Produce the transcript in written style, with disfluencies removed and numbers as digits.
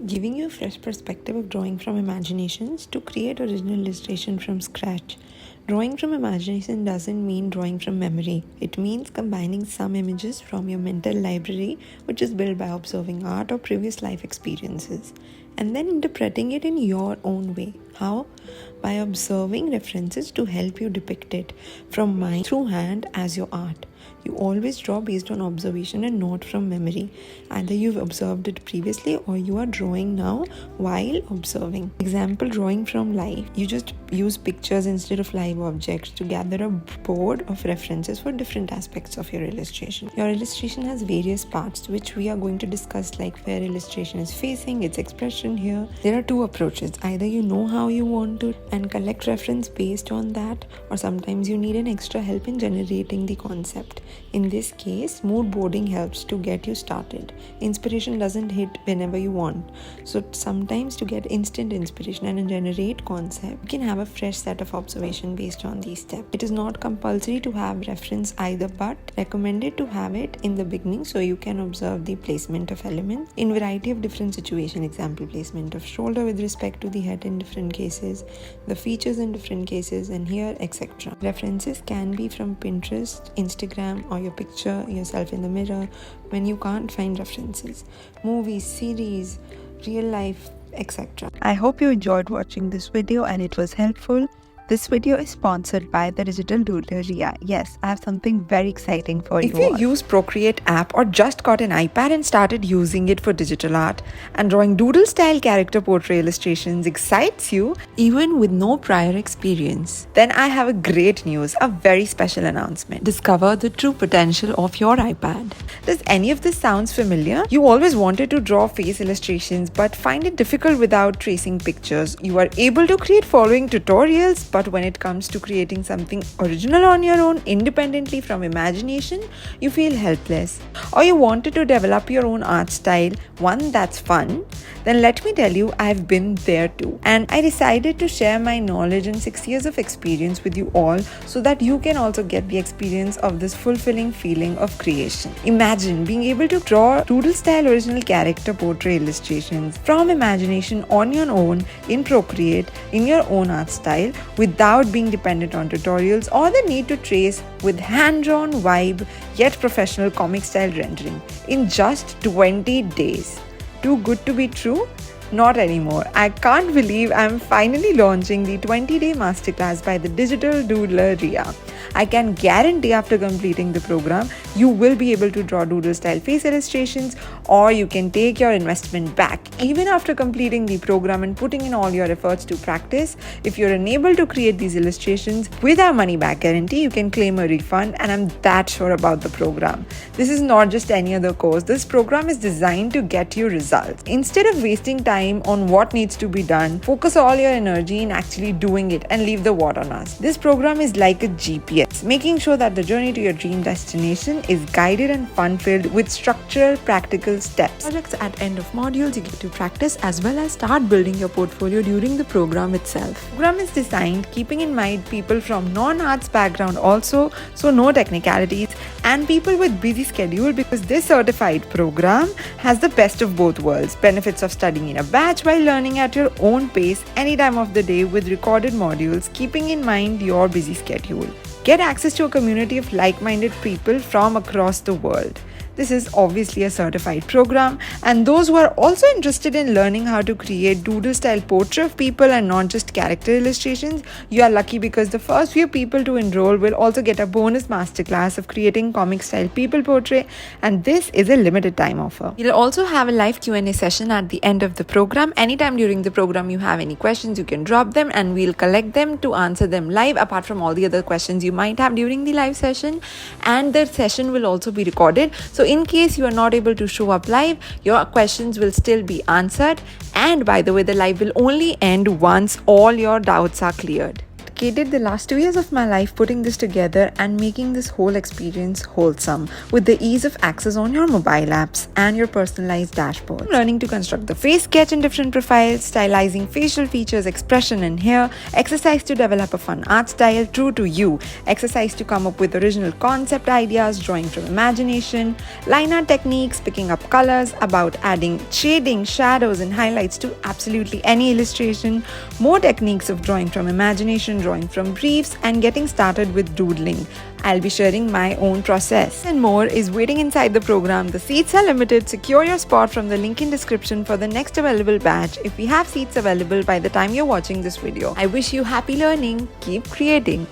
giving you a fresh perspective of drawing from imaginations to create original illustration from scratch. Drawing from imagination doesn't mean drawing from memory. It means combining some images from your mental library, which is built by observing art or previous life experiences, and then interpreting it in your own way. How? By observing references to help you depict it from mind through hand as your art. You always draw based on observation and not from memory. Either you've observed it previously or you are drawing now while observing. Example, drawing from life. You just use pictures instead of live objects to gather a board of references for different aspects of your illustration. Your illustration has various parts which we are going to discuss, like where illustration is facing, its expression here. There are two approaches. Either you know how you want to and collect reference based on that, or sometimes you need an extra help in generating the concept. In this case, mood boarding helps to get you started. Inspiration doesn't hit whenever you want. So sometimes to get instant inspiration and generate concept, you can have a fresh set of observation based on these steps. It is not compulsory to have reference either, but recommended to have it in the beginning so you can observe the placement of elements in variety of different situations. Example, placement of shoulder with respect to the head in different cases, the features in different cases, and here etc. References can be from Pinterest, Instagram, or your picture yourself in the mirror when you can't find references, movies, series, real life, etc. I hope you enjoyed watching this video and it was helpful. This video is sponsored by the digital doodler Ria. Yes, I have something very exciting for you If you all. use Procreate app or just got an iPad and started using it for digital art, and drawing doodle style character portrait illustrations excites you even with no prior experience, then I have a great news, a very special announcement. Discover the true potential of your iPad. Does any of this sounds familiar? You always wanted to draw face illustrations but find it difficult without tracing pictures. You are able to create following tutorials, but when it comes to creating something original on your own independently from imagination, you feel helpless. Or you wanted to develop your own art style, one that's fun? Then let me tell you, I've been there too. And I decided to share my knowledge and 6 years of experience with you all so that you can also get the experience of this fulfilling feeling of creation. Imagine being able to draw doodle style original character portrait illustrations from imagination on your own in Procreate in your own art style without being dependent on tutorials or the need to trace with hand-drawn vibe yet professional comic style rendering in just 20 days. Too good to be true? Not anymore. I can't believe I'm finally launching the 20-day masterclass by the digital doodler Ria. I can guarantee after completing the program, you will be able to draw doodle style face illustrations, or you can take your investment back. Even after completing the program and putting in all your efforts to practice, if you're unable to create these illustrations with our money back guarantee, you can claim a refund, and I'm that sure about the program. This is not just any other course. This program is designed to get you results. Instead of wasting time on what needs to be done, focus all your energy in actually doing it and leave the what on us. This program is like a GPS, making sure that the journey to your dream destination is guided and fun-filled with structured, practical steps. Projects at end of modules you get to practice as well as start building your portfolio during the program itself. The program is designed keeping in mind people from non-arts background also, so no technicalities, and people with busy schedule, because this certified program has the best of both worlds. Benefits of studying in a batch while learning at your own pace any time of the day with recorded modules, keeping in mind your busy schedule. Get access to a community of like-minded people from across the world. This is obviously a certified program, and those who are also interested in learning how to create doodle style portrait of people and not just character illustrations, you are lucky, because the first few people to enroll will also get a bonus masterclass of creating comic style people portrait, and this is a limited time offer. We'll also have a live Q&A session at the end of the program. Anytime during the program you have any questions, you can drop them and we'll collect them to answer them live, apart from all the other questions you might have during the live session. And the session will also be recorded, so in case you are not able to show up live, your questions will still be answered. And by the way, the live will only end once all your doubts are cleared. dedicated the last 2 years of my life putting this together and making this whole experience wholesome with the ease of access on your mobile apps and your personalized dashboard. I'm learning to construct the face sketch in different profiles, stylizing facial features, expression and hair, exercise to develop a fun art style true to you, exercise to come up with original concept ideas, drawing from imagination, line art techniques, picking up colors, about adding shading, shadows and highlights to absolutely any illustration, more techniques of drawing from imagination, drawing from briefs, and getting started with doodling. I'll be sharing my own process and more is waiting inside the program. The seats are limited. Secure your spot from the link in description for the next available batch if we have seats available by the time you're watching this video. I wish you happy learning. Keep creating.